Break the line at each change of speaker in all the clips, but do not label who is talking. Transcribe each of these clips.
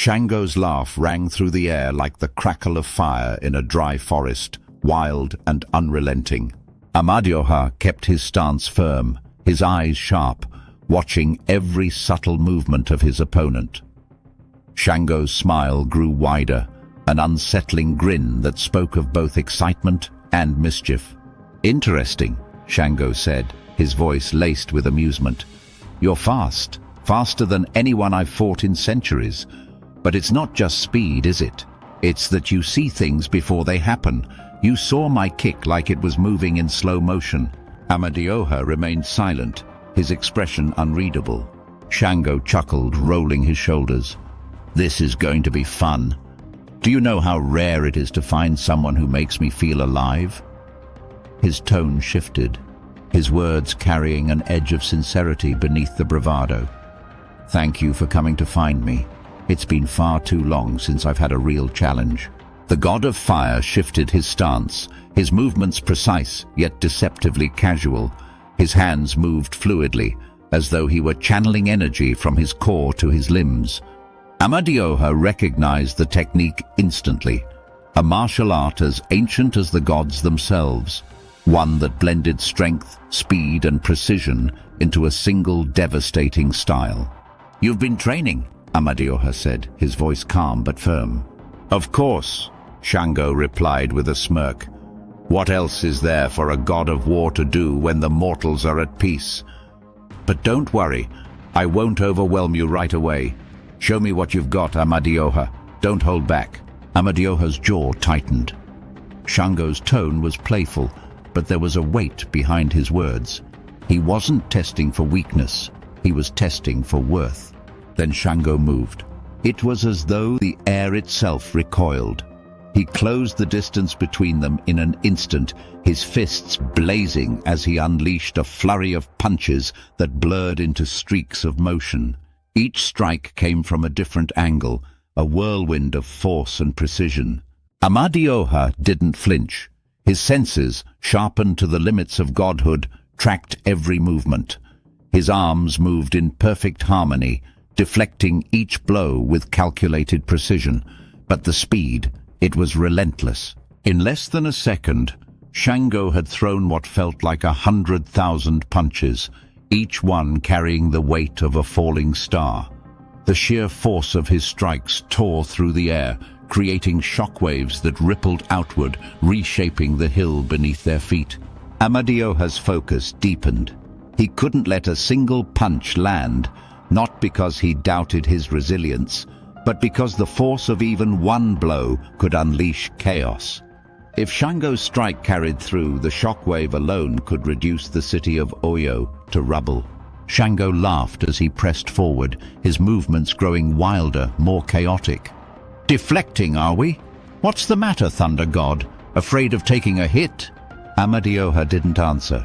Shango's laugh rang through the air like the crackle of fire in a dry forest, wild and unrelenting. Amadioha kept his stance firm, his eyes sharp, watching every subtle movement of his opponent. Shango's smile grew wider, an unsettling grin that spoke of both excitement and mischief. "Interesting," Shango said, his voice laced with amusement. "You're fast, faster than anyone I've fought in centuries. But it's not just speed, is it? It's that you see things before they happen. You saw my kick like it was moving in slow motion." Amadioha remained silent, his expression unreadable. Shango chuckled, rolling his shoulders. "This is going to be fun. Do you know how rare it is to find someone who makes me feel alive?" His tone shifted, his words carrying an edge of sincerity beneath the bravado. "Thank you for coming to find me. It's been far too long since I've had a real challenge." The god of fire shifted his stance, his movements precise yet deceptively casual. His hands moved fluidly, as though he were channeling energy from his core to his limbs. Amadioha recognized the technique instantly, a martial art as ancient as the gods themselves, one that blended strength, speed, and precision into a single devastating style. "You've been training," Amadioha said, his voice calm but firm. "Of course," Shango replied with a smirk. "What else is there for a god of war to do when the mortals are at peace? But don't worry, I won't overwhelm you right away. Show me what you've got, Amadioha. Don't hold back." Amadioha's jaw tightened. Shango's tone was playful, but there was a weight behind his words. He wasn't testing for weakness, he was testing for worth. Then Shango moved. It was as though the air itself recoiled. He closed the distance between them in an instant, his fists blazing as he unleashed a flurry of punches that blurred into streaks of motion. Each strike came from a different angle, a whirlwind of force and precision. Amadioha didn't flinch. His senses, sharpened to the limits of godhood, tracked every movement. His arms moved in perfect harmony, deflecting each blow with calculated precision. But the speed, it was relentless. In less than a second, Shango had thrown what felt like 100,000 punches, each one carrying the weight of a falling star. The sheer force of his strikes tore through the air, creating shockwaves that rippled outward, reshaping the hill beneath their feet. Amadioha's focus deepened. He couldn't let a single punch land, not because he doubted his resilience, but because the force of even one blow could unleash chaos. If Shango's strike carried through, the shockwave alone could reduce the city of Oyo to rubble. Shango laughed as he pressed forward, his movements growing wilder, more chaotic. "Deflecting, are we? What's the matter, Thunder God? Afraid of taking a hit?" Amadioha didn't answer.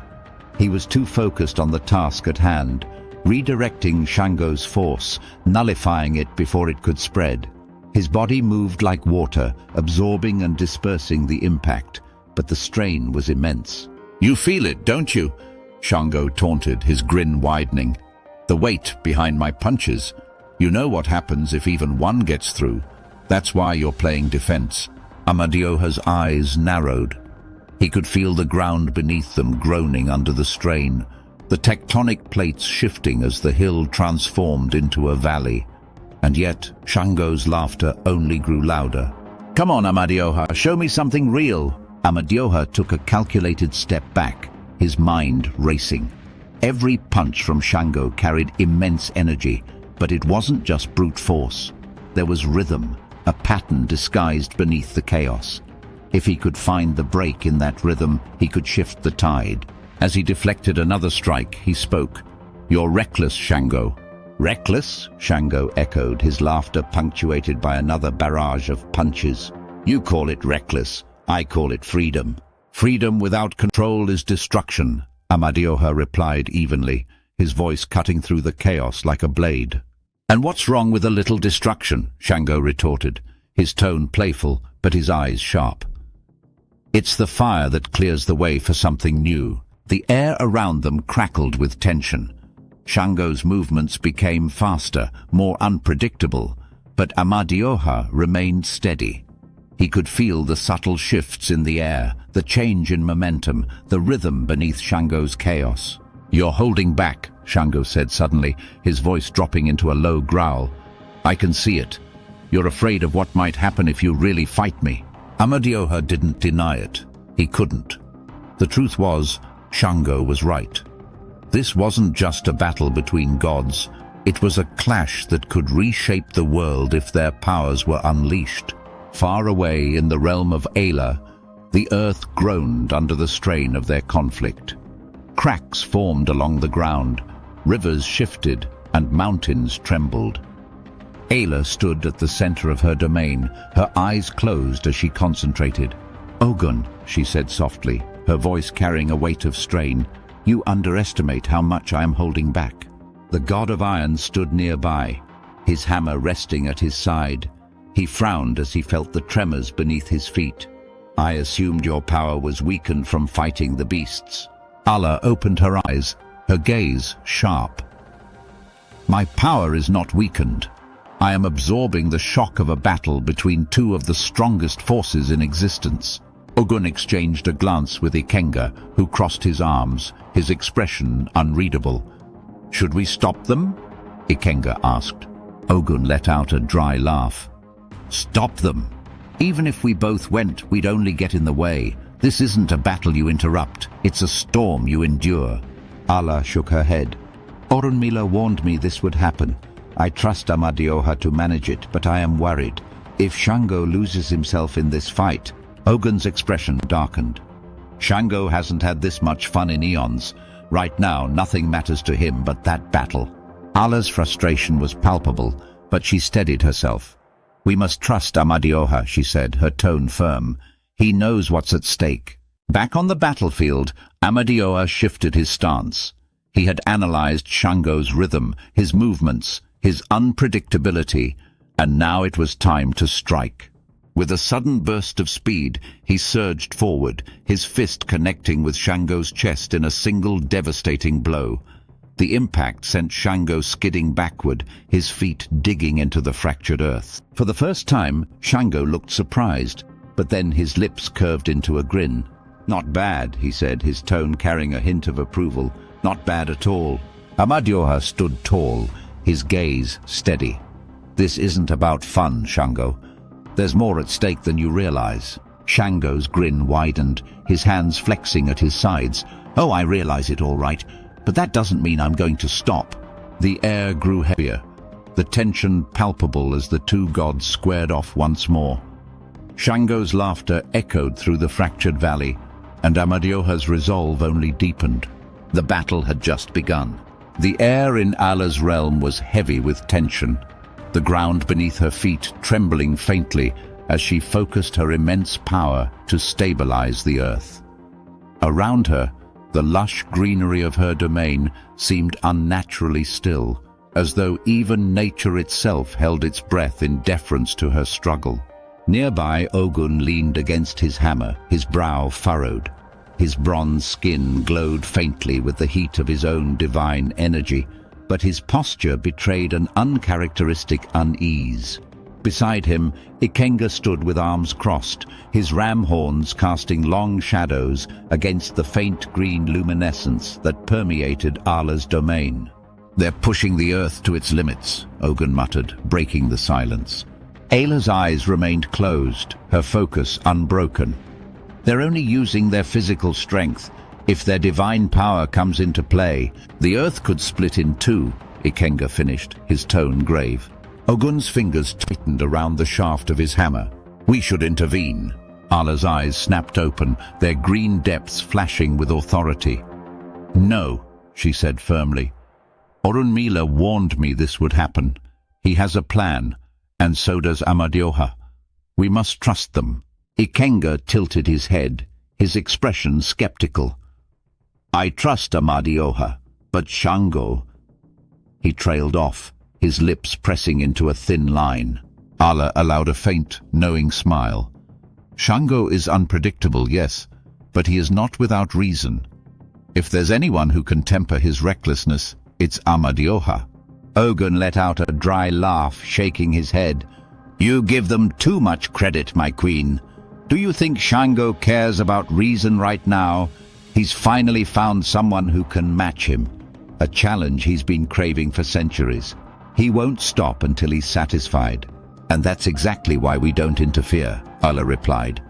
He was too focused on the task at hand, redirecting Shango's force, nullifying it before it could spread. His body moved like water, absorbing and dispersing the impact, but the strain was immense. "You feel it, don't you?" Shango taunted, his grin widening. "The weight behind my punches. You know what happens if even one gets through. That's why you're playing defense." Amadioha's eyes narrowed. He could feel the ground beneath them groaning under the strain, the tectonic plates shifting as the hill transformed into a valley. And yet, Shango's laughter only grew louder. "Come on, Amadioha, show me something real." Amadioha took a calculated step back, his mind racing. Every punch from Shango carried immense energy, but it wasn't just brute force. There was rhythm, a pattern disguised beneath the chaos. If he could find the break in that rhythm, he could shift the tide. As he deflected another strike, he spoke. "You're reckless, Shango." "Reckless?" Shango echoed, his laughter punctuated by another barrage of punches. "You call it reckless, I call it freedom. Freedom without control is destruction," Amadioha replied evenly, his voice cutting through the chaos like a blade. "And what's wrong with a little destruction?" Shango retorted, his tone playful but his eyes sharp. "It's the fire that clears the way for something new." The air around them crackled with tension. Shango's movements became faster, more unpredictable. But Amadioha remained steady. He could feel the subtle shifts in the air, the change in momentum, the rhythm beneath Shango's chaos. "You're holding back," Shango said suddenly, his voice dropping into a low growl. "I can see it. You're afraid of what might happen if you really fight me." Amadioha didn't deny it. He couldn't. The truth was, Shango was right. This wasn't just a battle between gods. It was a clash that could reshape the world if their powers were unleashed. Far away in the realm of Ayla, the earth groaned under the strain of their conflict. Cracks formed along the ground, rivers shifted, and mountains trembled. Ayla stood at the center of her domain, her eyes closed as she concentrated. "Ogun," she said softly, her voice carrying a weight of strain, "you underestimate how much I am holding back." The god of iron stood nearby, his hammer resting at his side. He frowned as he felt the tremors beneath his feet. "I assumed your power was weakened from fighting the beasts." Ala opened her eyes, her gaze sharp. "My power is not weakened. I am absorbing the shock of a battle between two of the strongest forces in existence." Ogun exchanged a glance with Ikenga, who crossed his arms, his expression unreadable. "Should we stop them?" Ikenga asked. Ogun let out a dry laugh. "Stop them? Even if we both went, we'd only get in the way. This isn't a battle you interrupt, it's a storm you endure." Ala shook her head. "Orunmila warned me this would happen. I trust Amadioha to manage it, but I am worried. If Shango loses himself in this fight..." Ogun's expression darkened. "Shango hasn't had this much fun in eons. Right now, nothing matters to him but that battle." Ala's frustration was palpable, but she steadied herself. "We must trust Amadioha," she said, her tone firm. "He knows what's at stake." Back on the battlefield, Amadioha shifted his stance. He had analyzed Shango's rhythm, his movements, his unpredictability, and now it was time to strike. With a sudden burst of speed, he surged forward, his fist connecting with Shango's chest in a single devastating blow. The impact sent Shango skidding backward, his feet digging into the fractured earth. For the first time, Shango looked surprised, but then his lips curved into a grin. "Not bad," he said, his tone carrying a hint of approval. "Not bad at all." Amadioha stood tall, his gaze steady. "This isn't about fun, Shango. There's more at stake than you realize." Shango's grin widened, his hands flexing at his sides. "Oh, I realize it all right, but that doesn't mean I'm going to stop." The air grew heavier, the tension palpable as the two gods squared off once more. Shango's laughter echoed through the fractured valley, and Amadioha's resolve only deepened. The battle had just begun. The air in Ala's realm was heavy with tension, the ground beneath her feet trembling faintly as she focused her immense power to stabilize the earth. Around her, the lush greenery of her domain seemed unnaturally still, as though even nature itself held its breath in deference to her struggle. Nearby, Ogun leaned against his hammer, his brow furrowed. His bronze skin glowed faintly with the heat of his own divine energy, but his posture betrayed an uncharacteristic unease. Beside him, Ikenga stood with arms crossed, his ram horns casting long shadows against the faint green luminescence that permeated Ala's domain. "They're pushing the earth to its limits," Ogun muttered, breaking the silence. Ayla's eyes remained closed, her focus unbroken. "They're only using their physical strength. If their divine power comes into play, the earth could split in two," Ikenga finished, his tone grave. Ogun's fingers tightened around the shaft of his hammer. "We should intervene." Ala's eyes snapped open, their green depths flashing with authority. "No," she said firmly. "Orunmila warned me this would happen. He has a plan, and so does Amadioha. We must trust them." Ikenga tilted his head, his expression skeptical. "I trust Amadioha, but Shango..." He trailed off, his lips pressing into a thin line. Ala allowed a faint, knowing smile. "Shango is unpredictable, yes, but he is not without reason. If there's anyone who can temper his recklessness, it's Amadioha." Ogun let out a dry laugh, shaking his head. You give them too much credit, my queen. Do you think Shango cares about reason right now? He's finally found someone who can match him. A challenge he's been craving for centuries. He won't stop until he's satisfied. And that's exactly why we don't interfere, Ala replied.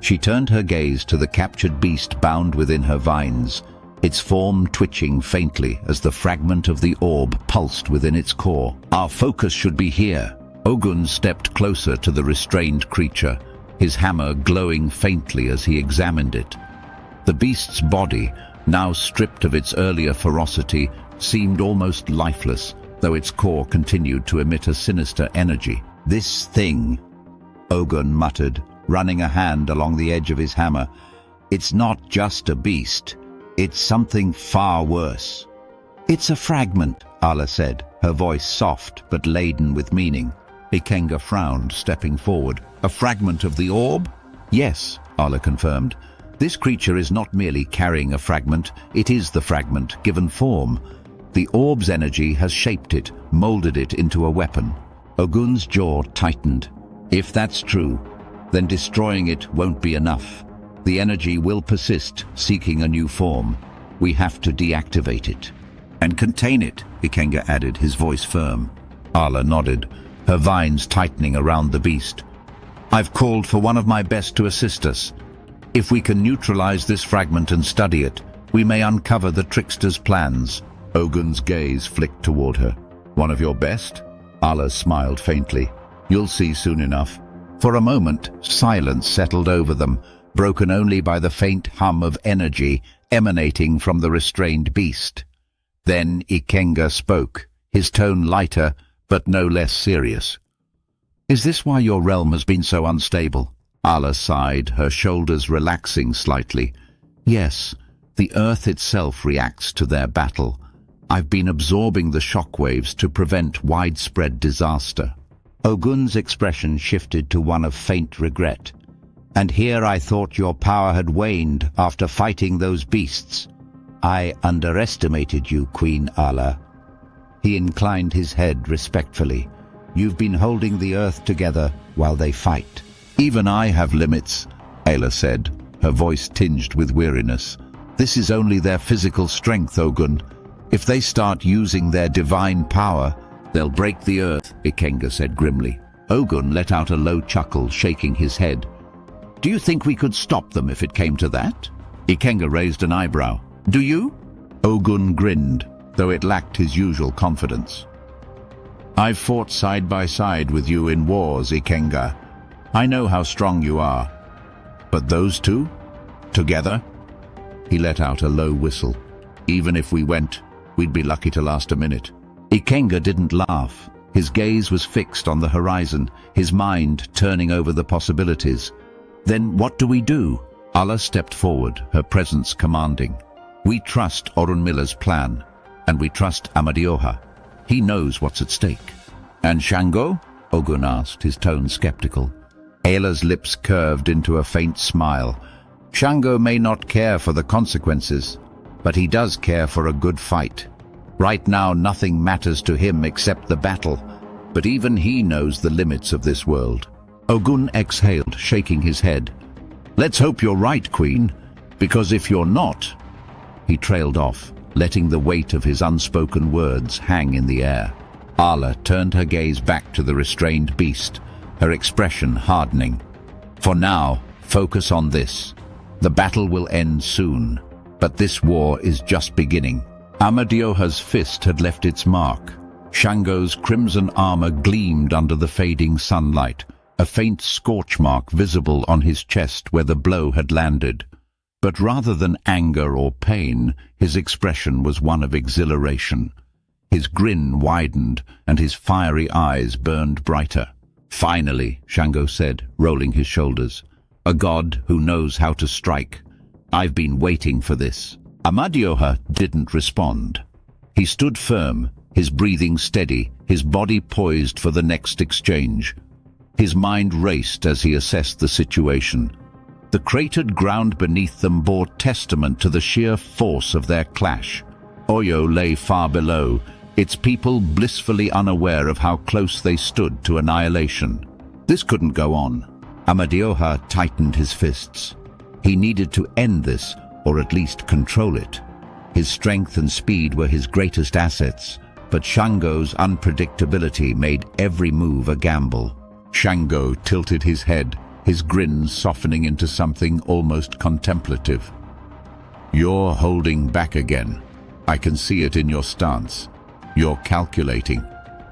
She turned her gaze to the captured beast bound within her vines, its form twitching faintly as the fragment of the orb pulsed within its core. Our focus should be here. Ogun stepped closer to the restrained creature, his hammer glowing faintly as he examined it. The beast's body, now stripped of its earlier ferocity, seemed almost lifeless, though its core continued to emit a sinister energy. This thing, Ogun muttered, running a hand along the edge of his hammer. It's not just a beast. It's something far worse. It's a fragment, Ala said, her voice soft but laden with meaning. Ikenga frowned, stepping forward. A fragment of the orb? Yes, Ala confirmed. This creature is not merely carrying a fragment, it is the fragment, given form. The orb's energy has shaped it, molded it into a weapon. Ogun's jaw tightened. If that's true, then destroying it won't be enough. The energy will persist, seeking a new form. We have to deactivate it. And contain it, Ikenga added, his voice firm. Ala nodded, her vines tightening around the beast. I've called for one of my best to assist us. If we can neutralize this fragment and study it, we may uncover the trickster's plans. Ogun's gaze flicked toward her. One of your best? Ala smiled faintly. You'll see soon enough. For a moment, silence settled over them, broken only by the faint hum of energy emanating from the restrained beast. Then Ikenga spoke, his tone lighter, but no less serious. Is this why your realm has been so unstable? Ala sighed, her shoulders relaxing slightly. Yes, the earth itself reacts to their battle. I've been absorbing the shockwaves to prevent widespread disaster. Ogun's expression shifted to one of faint regret. And here I thought your power had waned after fighting those beasts. I underestimated you, Queen Ala. He inclined his head respectfully. You've been holding the earth together while they fight. Even I have limits, Ala said, her voice tinged with weariness. This is only their physical strength, Ogun. If they start using their divine power, they'll break the earth, Ikenga said grimly. Ogun let out a low chuckle, shaking his head. Do you think we could stop them if it came to that? Ikenga raised an eyebrow. Do you? Ogun grinned, though it lacked his usual confidence. I've fought side by side with you in wars, Ikenga. I know how strong you are. But those two? Together? He let out a low whistle. Even if we went, we'd be lucky to last a minute. Ikenga didn't laugh. His gaze was fixed on the horizon, his mind turning over the possibilities. Then what do we do? Ala stepped forward, her presence commanding. We trust Orunmila's plan, and we trust Amadioha. He knows what's at stake. And Shango? Ogun asked, his tone skeptical. Ala's lips curved into a faint smile. Shango may not care for the consequences, but he does care for a good fight. Right now nothing matters to him except the battle, but even he knows the limits of this world. Ogun exhaled, shaking his head. Let's hope you're right, Queen, because if you're not... He trailed off, letting the weight of his unspoken words hang in the air. Ala turned her gaze back to the restrained beast, her expression hardening. For now, focus on this. The battle will end soon, but this war is just beginning. Amadioha's fist had left its mark. Shango's crimson armor gleamed under the fading sunlight, a faint scorch mark visible on his chest where the blow had landed. But rather than anger or pain, his expression was one of exhilaration. His grin widened, and his fiery eyes burned brighter. Finally, Shango said, rolling his shoulders. A god who knows how to strike. I've been waiting for this. Amadioha didn't respond. He stood firm, his breathing steady, his body poised for the next exchange. His mind raced as he assessed the situation. The cratered ground beneath them bore testament to the sheer force of their clash. Oyo lay far below, its people blissfully unaware of how close they stood to annihilation. This couldn't go on. Amadioha tightened his fists. He needed to end this, or at least control it. His strength and speed were his greatest assets, but Shango's unpredictability made every move a gamble. Shango tilted his head, his grin softening into something almost contemplative. "You're holding back again. I can see it in your stance. You're calculating,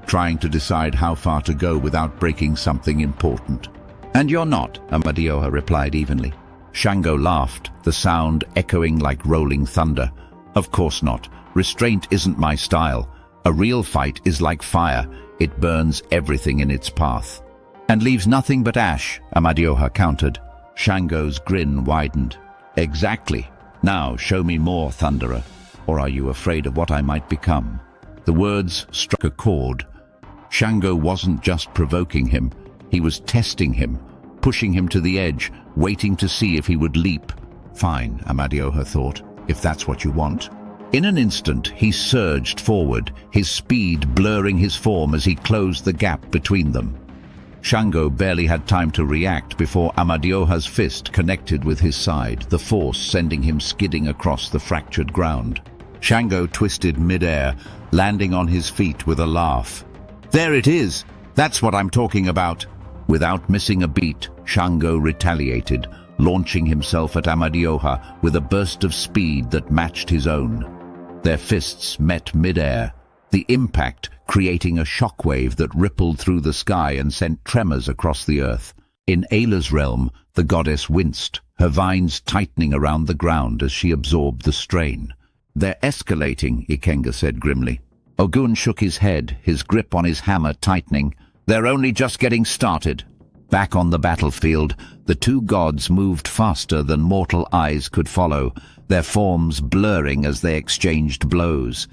trying to decide how far to go without breaking something important." "And you're not," Amadioha replied evenly. Shango laughed, the sound echoing like rolling thunder. "Of course not. Restraint isn't my style. A real fight is like fire. It burns everything in its path." "And leaves nothing but ash," Amadioha countered. Shango's grin widened. "Exactly. Now show me more, Thunderer. Or are you afraid of what I might become?" The words struck a chord. Shango wasn't just provoking him. He was testing him, pushing him to the edge, waiting to see if he would leap. "Fine," Amadioha thought, "if that's what you want." In an instant, he surged forward, his speed blurring his form as he closed the gap between them. Shango barely had time to react before Amadioha's fist connected with his side, the force sending him skidding across the fractured ground. Shango twisted mid-air, landing on his feet with a laugh. "There it is! That's what I'm talking about!" Without missing a beat, Shango retaliated, launching himself at Amadioha with a burst of speed that matched his own. Their fists met mid-air, the impact creating a shockwave that rippled through the sky and sent tremors across the earth. In Ayla's realm, the goddess winced, her vines tightening around the ground as she absorbed the strain. "They're escalating," Ikenga said grimly. Ogun shook his head, his grip on his hammer tightening. "They're only just getting started." Back on the battlefield, the two gods moved faster than mortal eyes could follow, their forms blurring as they exchanged blows.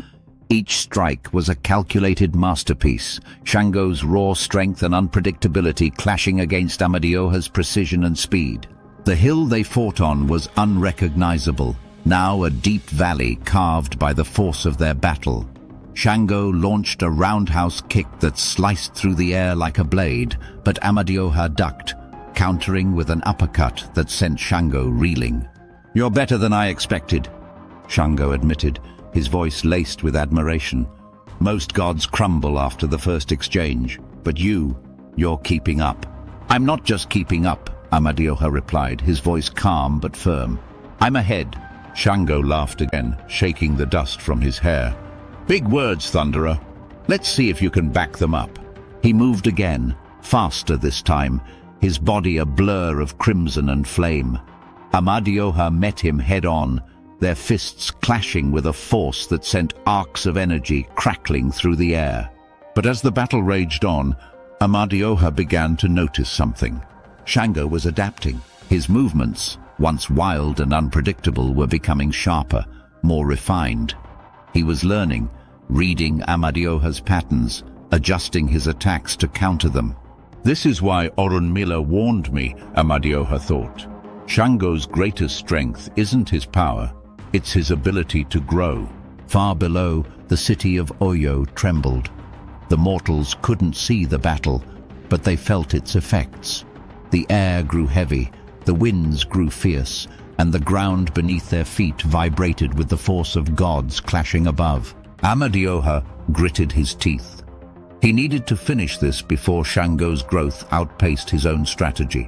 Each strike was a calculated masterpiece, Shango's raw strength and unpredictability clashing against Amadioha's precision and speed. The hill they fought on was unrecognizable, now a deep valley carved by the force of their battle. Shango launched a roundhouse kick that sliced through the air like a blade, but Amadioha ducked, countering with an uppercut that sent Shango reeling. "You're better than I expected," Shango admitted, his voice laced with admiration. "Most gods crumble after the first exchange, but you're keeping up." "I'm not just keeping up," Amadioha replied, his voice calm but firm. "I'm ahead." Shango laughed again, shaking the dust from his hair. "Big words, Thunderer. Let's see if you can back them up." He moved again, faster this time, his body a blur of crimson and flame. Amadioha met him head-on, their fists clashing with a force that sent arcs of energy crackling through the air. But as the battle raged on, Amadioha began to notice something. Shango was adapting. His movements, once wild and unpredictable, were becoming sharper, more refined. He was learning, reading Amadioha's patterns, adjusting his attacks to counter them. "This is why Orunmila warned me," Amadioha thought. "Shango's greatest strength isn't his power, it's his ability to grow." Far below, the city of Oyo trembled. The mortals couldn't see the battle, but they felt its effects. The air grew heavy, the winds grew fierce, and the ground beneath their feet vibrated with the force of gods clashing above. Amadioha gritted his teeth. He needed to finish this before Shango's growth outpaced his own strategy.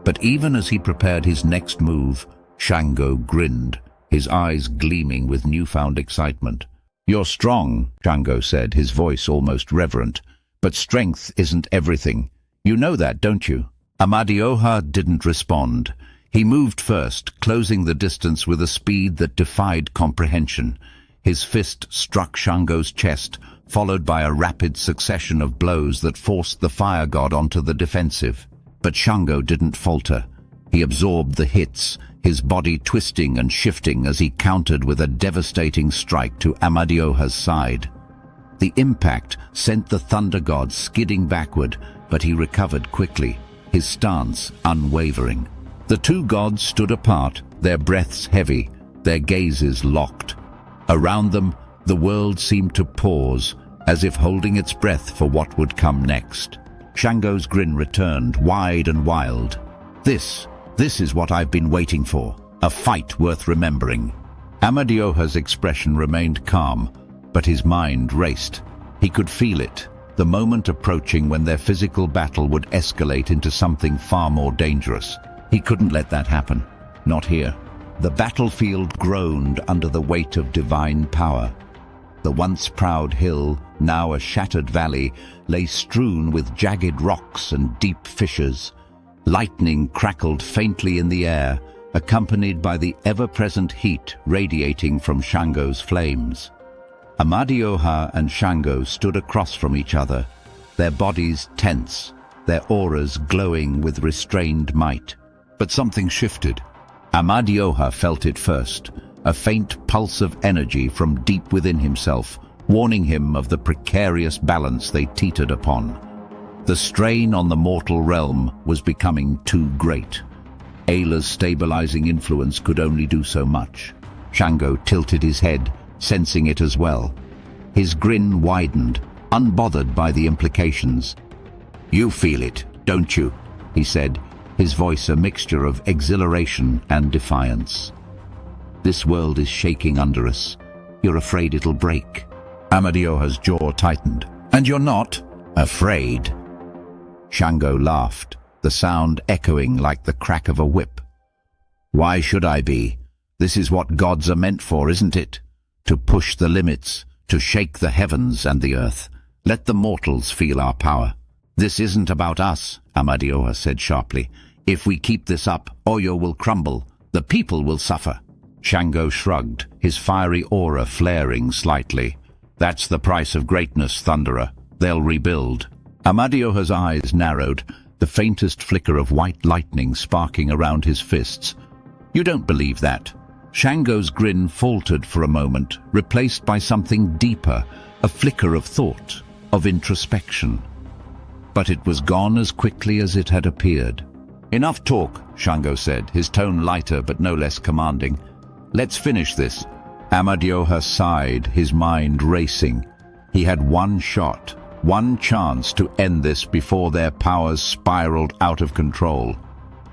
But even as he prepared his next move, Shango grinned, his eyes gleaming with newfound excitement. "You're strong," Shango said, his voice almost reverent, "but strength isn't everything. You know that, don't you?" Amadioha didn't respond. He moved first, closing the distance with a speed that defied comprehension. His fist struck Shango's chest, followed by a rapid succession of blows that forced the fire god onto the defensive. But Shango didn't falter. He absorbed the hits, his body twisting and shifting as he countered with a devastating strike to Amadioha's side. The impact sent the thunder god skidding backward, but he recovered quickly, his stance unwavering. The two gods stood apart, their breaths heavy, their gazes locked. Around them, The world seemed to pause, as if holding its breath for what would come next. Shango's grin returned, wide and wild. This is what I've been waiting for. A fight worth remembering. Amadioha's expression remained calm, but his mind raced. He could feel it, the moment approaching when their physical battle would escalate into something far more dangerous. He couldn't let that happen. Not here. The battlefield groaned under the weight of divine power. The once proud hill, now a shattered valley, lay strewn with jagged rocks and deep fissures. Lightning crackled faintly in the air, accompanied by the ever-present heat radiating from Shango's flames. Amadioha and Shango stood across from each other, their bodies tense, their auras glowing with restrained might. But something shifted. Amadioha felt it first, a faint pulse of energy from deep within himself, warning him of the precarious balance they teetered upon. The strain on the mortal realm was becoming too great. Ayla's stabilizing influence could only do so much. Shango tilted his head, sensing it as well. His grin widened, unbothered by the implications. "You feel it, don't you?" he said, his voice a mixture of exhilaration and defiance. "This world is shaking under us. You're afraid it'll break." Amadioha's jaw tightened. "And you're not afraid?" Shango laughed, the sound echoing like the crack of a whip. "Why should I be? This is what gods are meant for, isn't it? To push the limits, to shake the heavens and the earth. Let the mortals feel our power." "This isn't about us," Amadioha said sharply. "If we keep this up, Oyo will crumble. The people will suffer." Shango shrugged, his fiery aura flaring slightly. "That's the price of greatness, Thunderer. They'll rebuild." Amadioha's eyes narrowed, the faintest flicker of white lightning sparking around his fists. "You don't believe that?" Shango's grin faltered for a moment, replaced by something deeper, a flicker of thought, of introspection. But it was gone as quickly as it had appeared. "Enough talk," Shango said, his tone lighter but no less commanding. "Let's finish this." Amadioha sighed, his mind racing. He had one shot, one chance to end this before their powers spiraled out of control.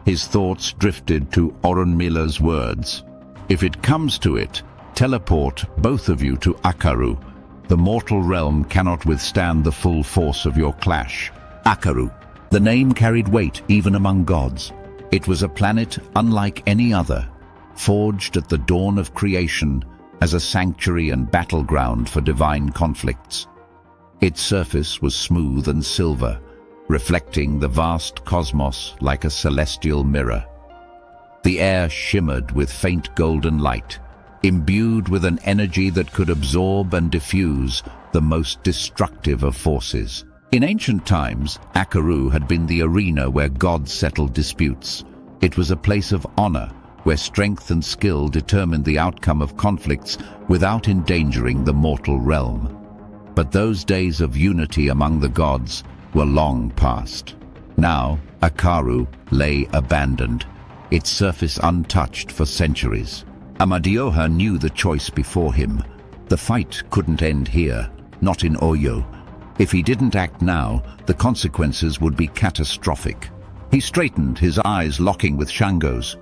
His thoughts drifted to Orunmila's words. "If it comes to it, teleport both of you to Akaru. The mortal realm cannot withstand the full force of your clash." Akaru. The name carried weight even among gods. It was a planet unlike any other, forged at the dawn of creation as a sanctuary and battleground for divine conflicts. Its surface was smooth and silver, reflecting the vast cosmos like a celestial mirror. The air shimmered with faint golden light, imbued with an energy that could absorb and diffuse the most destructive of forces. In ancient times, Akaru had been the arena where gods settled disputes. It was a place of honor, where strength and skill determined the outcome of conflicts without endangering the mortal realm. But those days of unity among the gods were long past. Now, Akaru lay abandoned, its surface untouched for centuries. Amadioha knew the choice before him. The fight couldn't end here, not in Oyo. If he didn't act now, the consequences would be catastrophic. He straightened, his eyes locking with Shango's.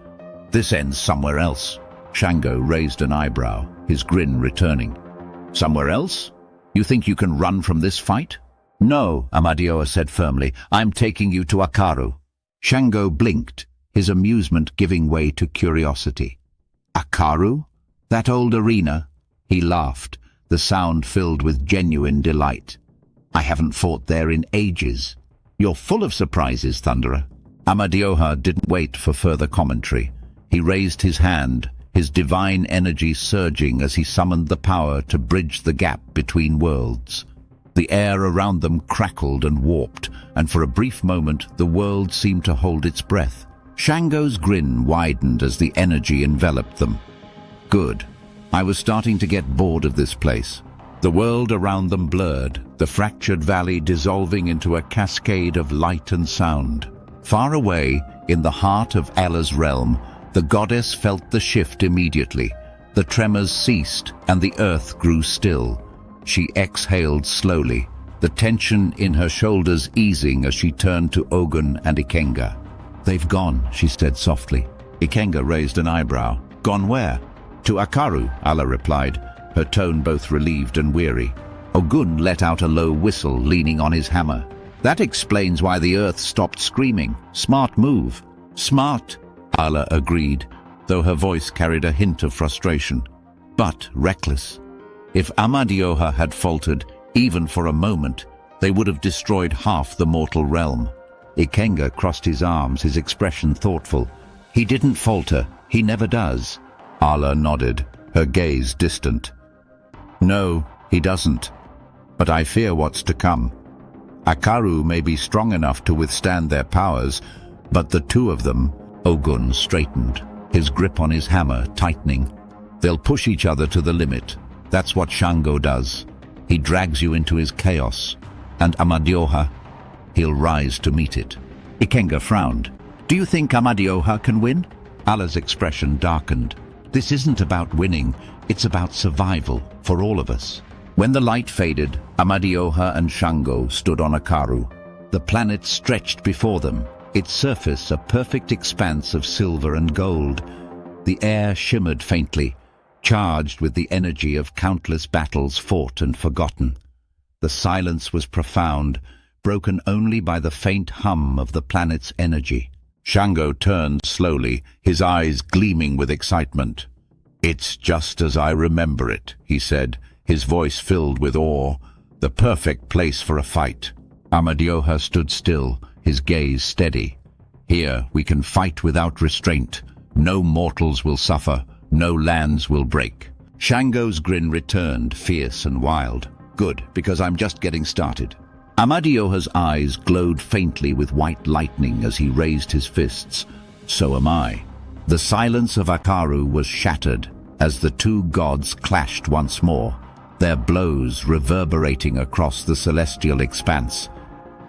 "This ends somewhere else." Shango raised an eyebrow, his grin returning. "Somewhere else? You think you can run from this fight?" "No," Amadioha said firmly. "I'm taking you to Akaru." Shango blinked, his amusement giving way to curiosity. "Akaru? That old arena?" He laughed, the sound filled with genuine delight. "I haven't fought there in ages." "You're full of surprises, Thunderer." Amadioha didn't wait for further commentary. He raised his hand, his divine energy surging as he summoned the power to bridge the gap between worlds. The air around them crackled and warped, and for a brief moment the world seemed to hold its breath. Shango's grin widened as the energy enveloped them. "Good. I was starting to get bored of this place." The world around them blurred, the fractured valley dissolving into a cascade of light and sound. Far away, in the heart of Ayla's realm, the goddess felt the shift immediately. The tremors ceased and the earth grew still. She exhaled slowly, the tension in her shoulders easing as she turned to Ogun and Ikenga. "They've gone," she said softly. Ikenga raised an eyebrow. "Gone where?" "To Akaru," Ala replied, her tone both relieved and weary. Ogun let out a low whistle, leaning on his hammer. "That explains why the earth stopped screaming. Smart move." "Smart," Ala agreed, though her voice carried a hint of frustration. "But reckless. If Amadioha had faltered, even for a moment, they would have destroyed half the mortal realm." Ikenga crossed his arms, his expression thoughtful. "He didn't falter. He never does." Ala nodded, her gaze distant. "No, he doesn't. But I fear what's to come. Akaru may be strong enough to withstand their powers, but the two of them..." Ogun straightened, his grip on his hammer tightening. "They'll push each other to the limit. That's what Shango does. He drags you into his chaos. And Amadioha, he'll rise to meet it." Ikenga frowned. "Do you think Amadioha can win?" Ala's expression darkened. "This isn't about winning, it's about survival for all of us." When the light faded, Amadioha and Shango stood on Akaru. The planet stretched before them, its surface a perfect expanse of silver and gold. The air shimmered faintly, charged with the energy of countless battles fought and forgotten. The silence was profound, broken only by the faint hum of the planet's energy. Shango turned slowly, his eyes gleaming with excitement. "It's just as I remember it," he said, his voice filled with awe. "The perfect place for a fight." Amadioha stood still, his gaze steady. "Here we can fight without restraint. No mortals will suffer. No lands will break." Shango's grin returned, fierce and wild. "Good, because I'm just getting started." Amadioha's eyes glowed faintly with white lightning as he raised his fists. "So am I." The silence of Akaru was shattered as the two gods clashed once more, their blows reverberating across the celestial expanse.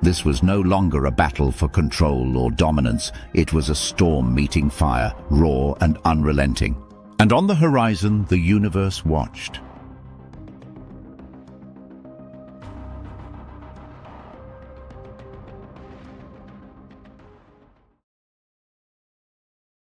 This was no longer a battle for control or dominance. It was a storm meeting fire, raw and unrelenting. And on the horizon, the universe watched.